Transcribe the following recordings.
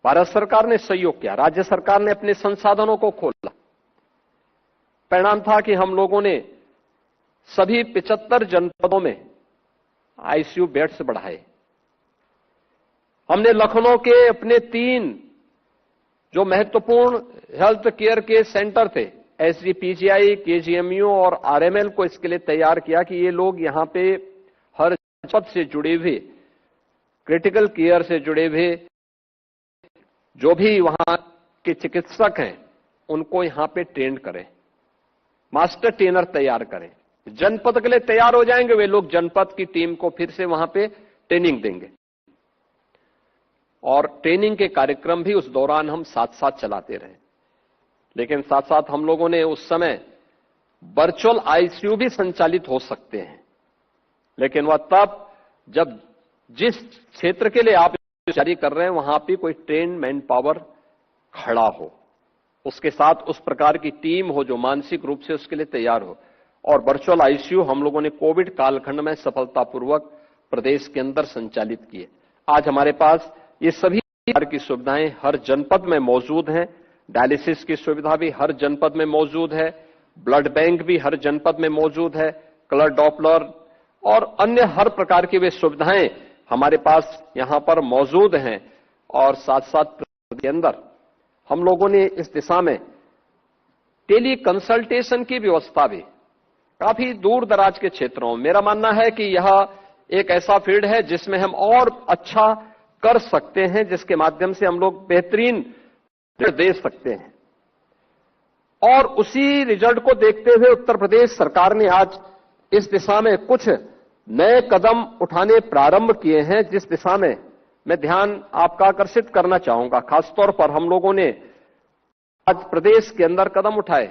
भारत सरकार ने सहयोग किया, राज्य सरकार ने अपने संसाधनों को खोला। परिणाम था कि हम लोगों ने सभी 75 जनपदों में आईसीयू बेड्स बढ़ाए। हमने लखनऊ के अपने 3 जो महत्वपूर्ण हेल्थ केयर के सेंटर थे, एसजीपीजीआई, केजीएमयू और आरएमएल को इसके लिए तैयार किया कि ये लोग यहां पे हर जनपद से जुड़े हुए, क्रिटिकल केयर से जुड़े हुए जो भी वहां के चिकित्सक हैं उनको यहां पे ट्रेन करें, मास्टर ट्रेनर तैयार करें। जनपद के लिए तैयार हो जाएंगे वे लोग, जनपद की टीम को फिर से वहां पे ट्रेनिंग देंगे और ट्रेनिंग के कार्यक्रम भी उस दौरान हम साथ साथ चलाते रहे। लेकिन साथ साथ हम लोगों ने उस समय वर्चुअल आईसीयू भी संचालित हो सकते हैं, लेकिन वह तब जब जिस क्षेत्र के लिए आप जारी कर रहे हैं वहां पे कोई ट्रेन मैन पावर खड़ा हो, उसके साथ उस प्रकार की टीम हो जो मानसिक रूप से उसके लिए तैयार हो। और वर्चुअल आईसीयू हम लोगों ने कोविड कालखंड में सफलतापूर्वक प्रदेश के अंदर संचालित किए। आज हमारे पास ये सभी प्रकार की सुविधाएं हर जनपद में मौजूद हैं। डायलिसिस की सुविधा भी हर जनपद में मौजूद है, ब्लड बैंक भी हर जनपद में मौजूद है, कलर डॉपलर और अन्य हर प्रकार की वे सुविधाएं हमारे पास यहां पर मौजूद हैं। और साथ साथ के अंदर हम लोगों ने इस दिशा में टेली कंसल्टेशन की व्यवस्था भी काफी दूर दराज के क्षेत्रों में, मेरा मानना है कि यह एक ऐसा फील्ड है जिसमें हम और अच्छा कर सकते हैं, जिसके माध्यम से हम लोग बेहतरीन दे सकते हैं। और उसी रिजल्ट को देखते हुए उत्तर प्रदेश सरकार ने आज इस दिशा में कुछ नए कदम उठाने प्रारंभ किए हैं, जिस दिशा में मैं ध्यान आपका आकर्षित करना चाहूंगा। खासतौर पर हम लोगों ने आज प्रदेश के अंदर कदम उठाए,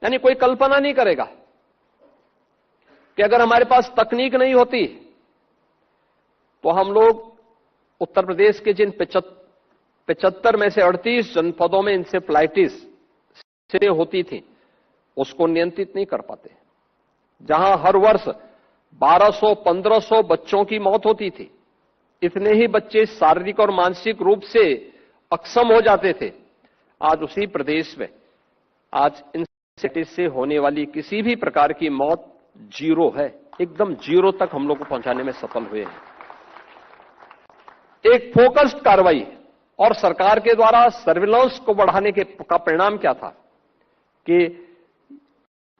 यानी कोई कल्पना नहीं करेगा कि अगर हमारे पास तकनीक नहीं होती तो हम लोग उत्तर प्रदेश के जिन 75 में से 38 जनपदों में इंसेफ्लाइटिस से होती थी उसको नियंत्रित नहीं कर पाते। जहां हर वर्ष 1200-1500 बच्चों की मौत होती थी, इतने ही बच्चे शारीरिक और मानसिक रूप से अक्षम हो जाते थे। आज उसी प्रदेश में आज इंसेफ्लाइटिस से होने वाली किसी भी प्रकार की मौत जीरो है, एकदम जीरो तक हम लोग को पहुंचाने में सफल हुए हैं। एक फोकस्ड कार्रवाई और सरकार के द्वारा सर्विलांस को बढ़ाने का परिणाम क्या था कि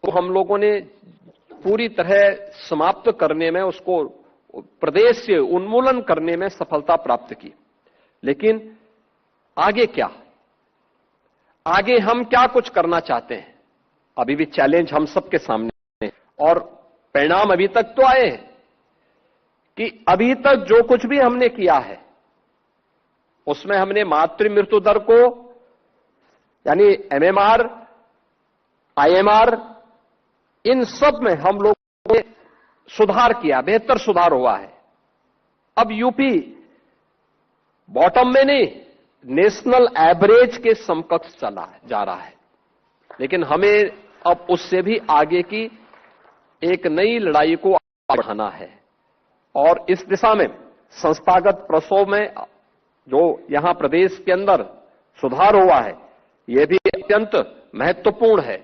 तो हम लोगों ने पूरी तरह समाप्त करने में, उसको प्रदेश से उन्मूलन करने में सफलता प्राप्त की। लेकिन आगे क्या, आगे हम क्या कुछ करना चाहते हैं, अभी भी चैलेंज हम सबके सामने है। और परिणाम अभी तक तो आए हैं कि अभी तक जो कुछ भी हमने किया है उसमें हमने मातृ मृत्यु दर को, यानी एमएमआर, आईएमआर, इन सब में हम लोगों ने सुधार किया, बेहतर सुधार हुआ है। अब यूपी बॉटम में नहीं, नेशनल एवरेज के समकक्ष चला जा रहा है। लेकिन हमें अब उससे भी आगे की एक नई लड़ाई को बढ़ाना है। और इस दिशा में संस्थागत प्रसव में जो यहां प्रदेश के अंदर सुधार हुआ है, यह भी अत्यंत महत्वपूर्ण है।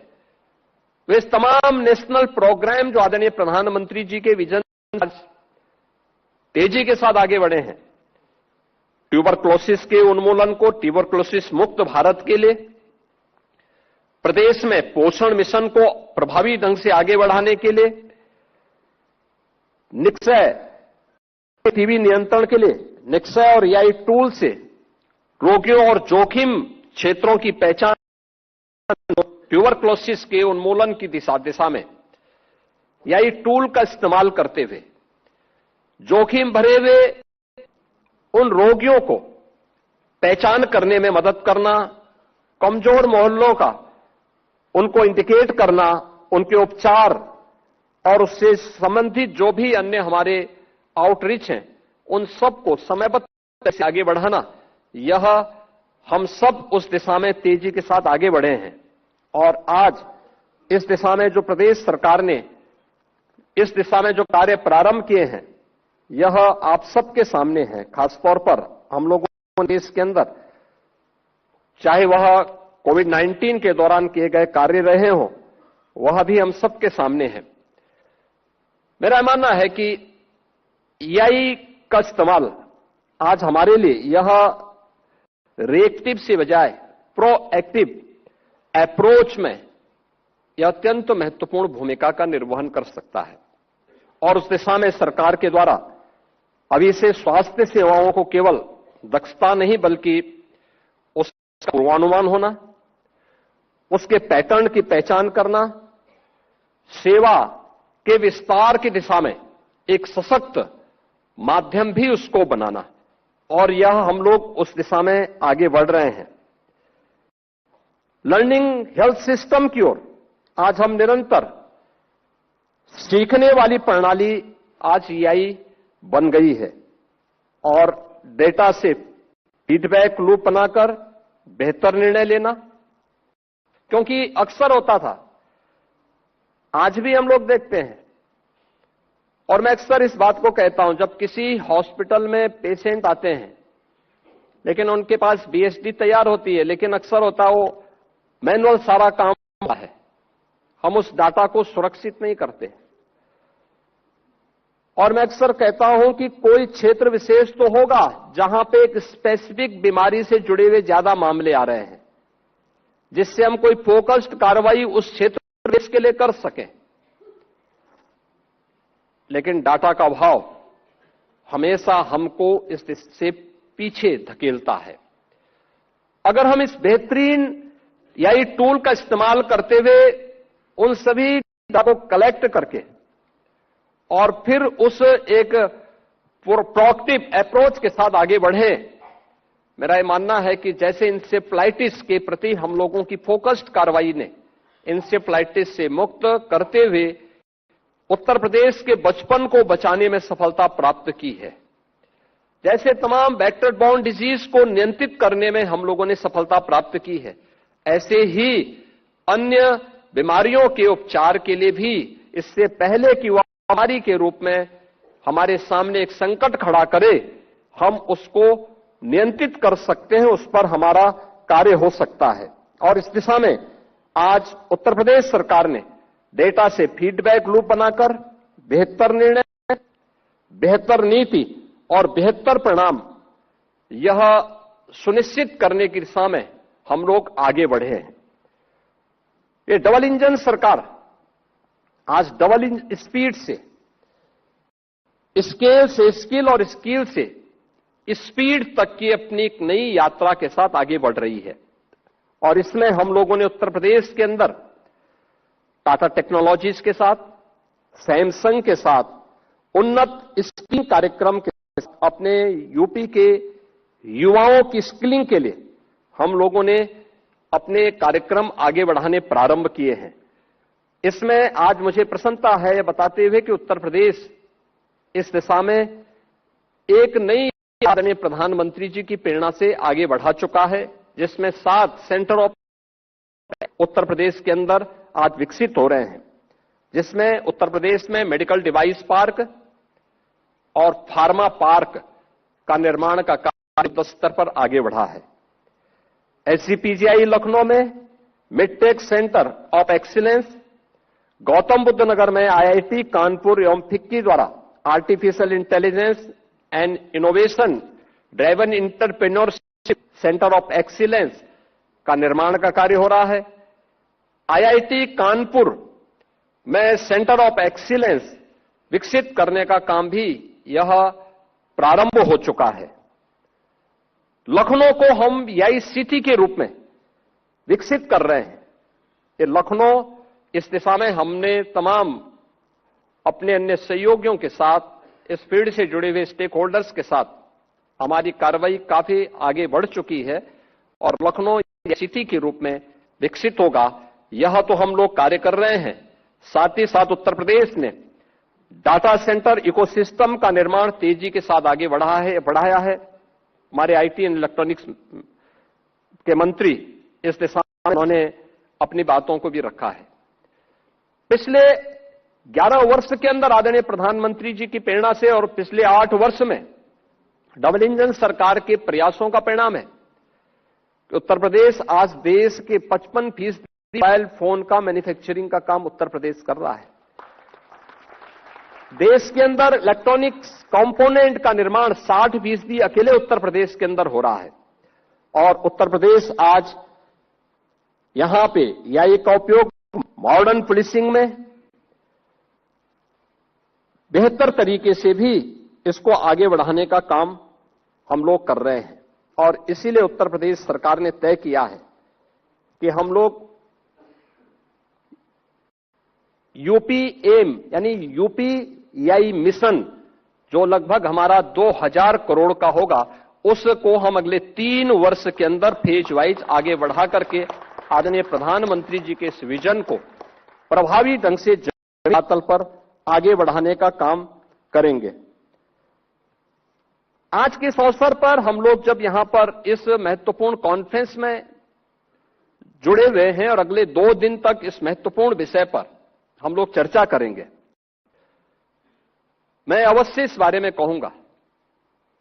वे तमाम नेशनल प्रोग्राम जो आदरणीय प्रधानमंत्री जी के विजन तेजी के साथ आगे बढ़े हैं, ट्यूबरक्लोसिस के उन्मूलन को, ट्यूबरक्लोसिस मुक्त भारत के लिए, प्रदेश में पोषण मिशन को प्रभावी ढंग से आगे बढ़ाने के लिए, निक्षय टीबी नियंत्रण के लिए निक्षय और एआई टूल से रोगियों और जोखिम क्षेत्रों की पहचान, ट्यूबरक्लोसिस के उन्मूलन की दिशा में एआई टूल का इस्तेमाल करते हुए जोखिम भरे हुए उन रोगियों को पहचान करने में मदद करना, कमजोर मोहल्लों का उनको इंडिकेट करना, उनके उपचार और उससे संबंधित जो भी अन्य हमारे आउटरीच हैं उन सबको समयबद्ध से आगे बढ़ाना, यह हम सब उस दिशा में तेजी के साथ आगे बढ़े हैं। और आज इस दिशा में जो प्रदेश सरकार ने इस दिशा में जो कार्य प्रारंभ किए हैं, यह आप सबके सामने है। खासतौर पर हम लोगों ने देश के अंदर चाहे वह कोविड-19 के दौरान किए गए कार्य रहे हों, वह भी हम सबके सामने है। मेरा मानना है कि एआई का इस्तेमाल आज हमारे लिए यह रिएक्टिव से बजाय प्रोएक्टिव अप्रोच में यह अत्यंत महत्वपूर्ण भूमिका का निर्वहन कर सकता है और उस दिशा में सरकार के द्वारा अभी से स्वास्थ्य सेवाओं को केवल दक्षता नहीं बल्कि उसका पूर्वानुमान होना, उसके पैटर्न की पहचान करना, सेवा के विस्तार की दिशा में एक सशक्त माध्यम भी उसको बनाना, और यह हम लोग उस दिशा में आगे बढ़ रहे हैं। लर्निंग हेल्थ सिस्टम की ओर आज हम निरंतर सीखने वाली प्रणाली आज एआई बन गई है और डेटा से फीडबैक लूप बनाकर बेहतर निर्णय लेना, क्योंकि अक्सर होता था, आज भी हम लोग देखते हैं और मैं अक्सर इस बात को कहता हूं, जब किसी हॉस्पिटल में पेशेंट आते हैं लेकिन उनके पास बीएसडी तैयार होती है, लेकिन अक्सर होता वो मैनुअल सारा काम है, हम उस डाटा को सुरक्षित नहीं करते। और मैं अक्सर कहता हूं कि कोई क्षेत्र विशेष तो होगा जहां पे एक स्पेसिफिक बीमारी से जुड़े हुए ज्यादा मामले आ रहे हैं, जिससे हम कोई फोकस्ड कार्रवाई उस क्षेत्र के लिए कर सकें। लेकिन डाटा का अभाव हमेशा हमको इससे पीछे धकेलता है। अगर हम इस बेहतरीन एआई टूल का इस्तेमाल करते हुए उन सभी डाटा को कलेक्ट करके और फिर उस एक प्रोएक्टिव अप्रोच के साथ आगे बढ़े, मेरा यह मानना है कि जैसे इंसेफ्लाइटिस के प्रति हम लोगों की फोकस्ड कार्रवाई ने इंसेफ्लाइटिस से मुक्त करते हुए उत्तर प्रदेश के बचपन को बचाने में सफलता प्राप्त की है, जैसे तमाम वेक्टर बॉर्न डिजीज को नियंत्रित करने में हम लोगों ने सफलता प्राप्त की है, ऐसे ही अन्य बीमारियों के उपचार के लिए भी इससे पहले कि वह बीमारी के रूप में हमारे सामने एक संकट खड़ा करे, हम उसको नियंत्रित कर सकते हैं, उस पर हमारा कार्य हो सकता है। और इस दिशा में आज उत्तर प्रदेश सरकार ने डेटा से फीडबैक लूप बनाकर बेहतर निर्णय, बेहतर नीति और बेहतर परिणाम यह सुनिश्चित करने की दिशा में हम लोग आगे बढ़े हैं। ये डबल इंजन सरकार आज डबल स्पीड से, स्केल से स्किल और स्किल से स्पीड तक की अपनी एक नई यात्रा के साथ आगे बढ़ रही है। और इसमें हम लोगों ने उत्तर प्रदेश के अंदर टाटा टेक्नोलॉजीज के साथ, सैमसंग के साथ उन्नत स्किलिंग कार्यक्रम के साथ अपने यूपी के युवाओं की स्किलिंग के लिए हम लोगों ने अपने कार्यक्रम आगे बढ़ाने प्रारंभ किए हैं। इसमें आज मुझे प्रसन्नता है यह बताते हुए कि उत्तर प्रदेश इस दिशा में एक नई आदरणीय प्रधानमंत्री जी की प्रेरणा से आगे बढ़ा चुका है, जिसमें 7 सेंटर ऑफ उत्तर प्रदेश के अंदर आज विकसित हो रहे हैं, जिसमें उत्तर प्रदेश में मेडिकल डिवाइस पार्क और फार्मा पार्क का निर्माण का कार्य युद्ध स्तर पर आगे बढ़ा है। एसजीपीजीआई लखनऊ में medtech centre of excellence, Gautam Buddh Nagar में आईआईटी कानपुर एवं फिक्की द्वारा artificial intelligence and innovation driven entrepreneurship centre of excellence का निर्माण का कार्य हो रहा है। आईआईटी कानपुर में सेंटर ऑफ एक्सीलेंस विकसित करने का काम भी यह प्रारंभ हो चुका है। लखनऊ को हम एआई सिटी के रूप में विकसित कर रहे हैं। ये लखनऊ, इस दिशा में हमने तमाम अपने अन्य सहयोगियों के साथ, इस फील्ड से जुड़े हुए स्टेक होल्डर्स के साथ हमारी कार्रवाई काफी आगे बढ़ चुकी है और लखनऊ सिटी के रूप में विकसित होगा, यह तो हम लोग कार्य कर रहे हैं। साथ ही साथ उत्तर प्रदेश ने डाटा सेंटर इकोसिस्टम का निर्माण तेजी के साथ आगे बढ़ाया है। हमारे आईटी एंड इलेक्ट्रॉनिक्स के मंत्री इस दिशा में उन्होंने अपनी बातों को भी रखा है। पिछले 11 वर्ष के अंदर आदरणीय प्रधानमंत्री जी की प्रेरणा से और पिछले 8 वर्ष में डबल इंजन सरकार के प्रयासों का परिणाम है कि उत्तर प्रदेश आज देश के 55% मोबाइल फोन का मैन्युफैक्चरिंग का काम उत्तर प्रदेश कर रहा है। देश के अंदर इलेक्ट्रॉनिक्स कंपोनेंट का निर्माण 60% अकेले उत्तर प्रदेश के अंदर हो रहा है। और उत्तर प्रदेश आज यहां पे एआई का उपयोग मॉडर्न पुलिसिंग में बेहतर तरीके से भी इसको आगे बढ़ाने का काम हम लोग कर रहे हैं। और इसीलिए उत्तर प्रदेश सरकार ने तय किया है कि हम लोग यूपी एम यानी यूपी एआई मिशन जो लगभग हमारा 2000 करोड़ का होगा, उसको हम अगले 3 वर्ष के अंदर फेज वाइज आगे बढ़ा करके आदरणीय प्रधानमंत्री जी के इस विजन को प्रभावी ढंग से तल पर आगे बढ़ाने का काम करेंगे। आज के इस अवसर पर हम लोग जब यहां पर इस महत्वपूर्ण कॉन्फ्रेंस में जुड़े हुए हैं और अगले 2 दिन तक इस महत्वपूर्ण विषय पर हम लोग चर्चा करेंगे, मैं अवश्य इस बारे में कहूंगा,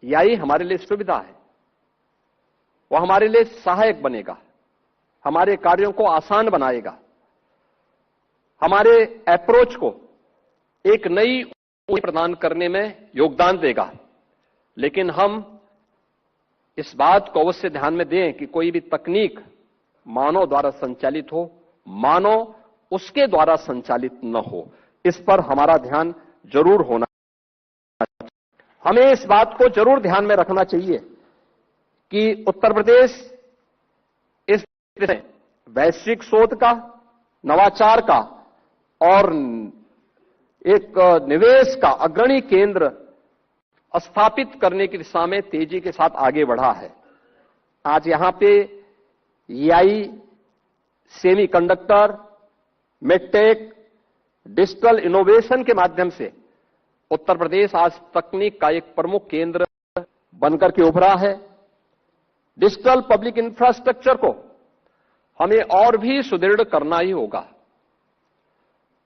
एआई हमारे लिए सुविधा है, वो हमारे लिए सहायक बनेगा, हमारे कार्यों को आसान बनाएगा, हमारे अप्रोच को एक नई ऊंचाई प्रदान करने में योगदान देगा। लेकिन हम इस बात को अवश्य ध्यान में दें कि कोई भी तकनीक मानव द्वारा संचालित हो, मानव उसके द्वारा संचालित न हो, इस पर हमारा ध्यान जरूर होना। हमें इस बात को जरूर ध्यान में रखना चाहिए कि उत्तर प्रदेश इस वैश्विक शोध का, नवाचार का और एक निवेश का अग्रणी केंद्र स्थापित करने की दिशा में तेजी के साथ आगे बढ़ा है। आज यहां पे AI, semiconductor, medtech, digital innovation के माध्यम से उत्तर प्रदेश आज तकनीक का एक प्रमुख केंद्र बनकर के उभरा है। डिजिटल पब्लिक इंफ्रास्ट्रक्चर को हमें और भी सुदृढ़ करना ही होगा।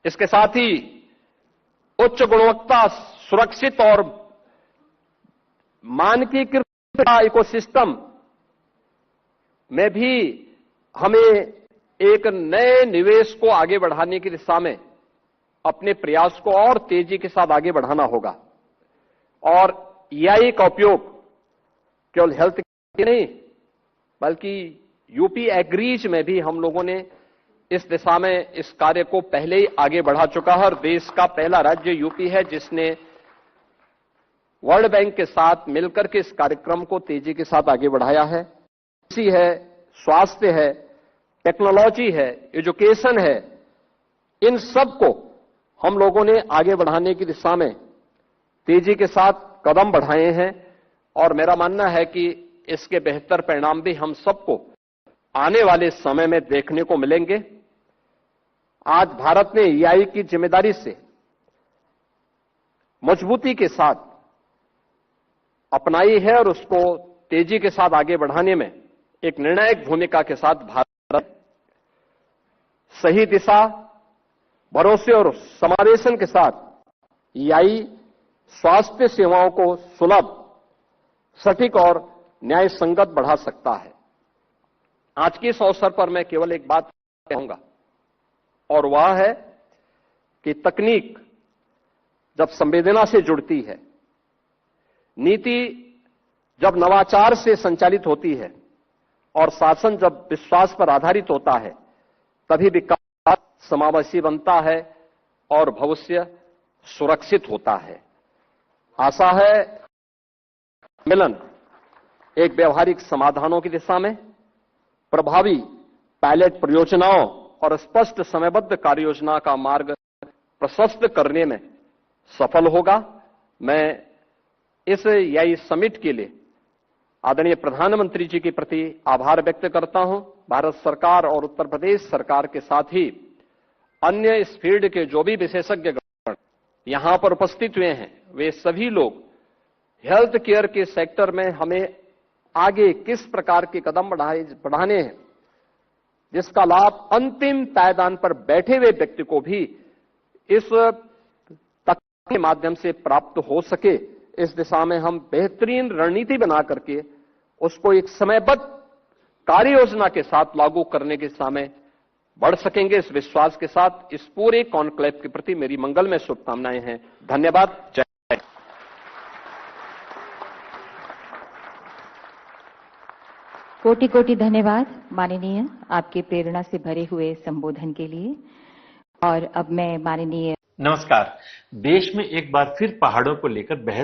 इसके साथ ही उच्च गुणवत्ता, सुरक्षित और मानकीकृत इकोसिस्टम में भी हमें एक नए निवेश को आगे बढ़ाने की दिशा में अपने प्रयास को और तेजी के साथ आगे बढ़ाना होगा। और एआई का उपयोग केवल हेल्थ के नहीं बल्कि यूपी एग्रीज में भी हम लोगों ने इस दिशा में इस कार्य को पहले ही आगे बढ़ा चुका है। और देश का पहला राज्य यूपी है जिसने वर्ल्ड बैंक के साथ मिलकर के इस कार्यक्रम को तेजी के साथ आगे बढ़ाया है। कृषि है, स्वास्थ्य है, टेक्नोलॉजी है, एजुकेशन है, इन सब को हम लोगों ने आगे बढ़ाने की दिशा में तेजी के साथ कदम बढ़ाए हैं। और मेरा मानना है कि इसके बेहतर परिणाम भी हम सबको आने वाले समय में देखने को मिलेंगे। आज भारत ने एआई की जिम्मेदारी से मजबूती के साथ अपनाई है और उसको तेजी के साथ आगे बढ़ाने में एक निर्णायक भूमिका के साथ भारत सही दिशा, भरोसे और समावेशन के साथ एआई स्वास्थ्य सेवाओं को सुलभ, सटीक और न्याय संगत बढ़ा सकता है। आज के इस अवसर पर मैं केवल एक बात कहूंगा और वह है कि तकनीक जब संवेदना से जुड़ती है, नीति जब नवाचार से संचालित होती है और शासन जब विश्वास पर आधारित होता है, तभी विकास समावेशी बनता है और भविष्य सुरक्षित होता है। आशा है मिलन एक व्यवहारिक समाधानों की दिशा में प्रभावी पायलट परियोजनाओं और स्पष्ट समयबद्ध कार्य योजना का मार्ग प्रशस्त करने में सफल होगा। मैं इस एआई समिट के लिए आदरणीय प्रधानमंत्री जी के प्रति आभार व्यक्त करता हूं। भारत सरकार और उत्तर प्रदेश सरकार के साथ ही अन्य इस फील्ड के जो भी विशेषज्ञगण यहां पर उपस्थित हुए हैं, वे सभी लोग हेल्थ केयर के सेक्टर में हमें आगे किस प्रकार के कदम बढ़ाने हैं, जिसका लाभ अंतिम पायदान पर बैठे हुए व्यक्ति को भी इस तकनीक के माध्यम से प्राप्त हो सके, इस दिशा में हम बेहतरीन रणनीति बना करके उसको एक समयबद्ध कार्य योजना के साथ लागू करने की दिशा में बढ़ सकेंगे। इस विश्वास के साथ इस पूरे कॉन्क्लेव के प्रति मेरी मंगलमय शुभकामनाएं हैं। धन्यवाद। जय हिंद। कोटि कोटि धन्यवाद माननीय, आपके प्रेरणा से भरे हुए संबोधन के लिए। और अब मैं माननीय नमस्कार। देश में एक बार फिर पहाड़ों को लेकर बहस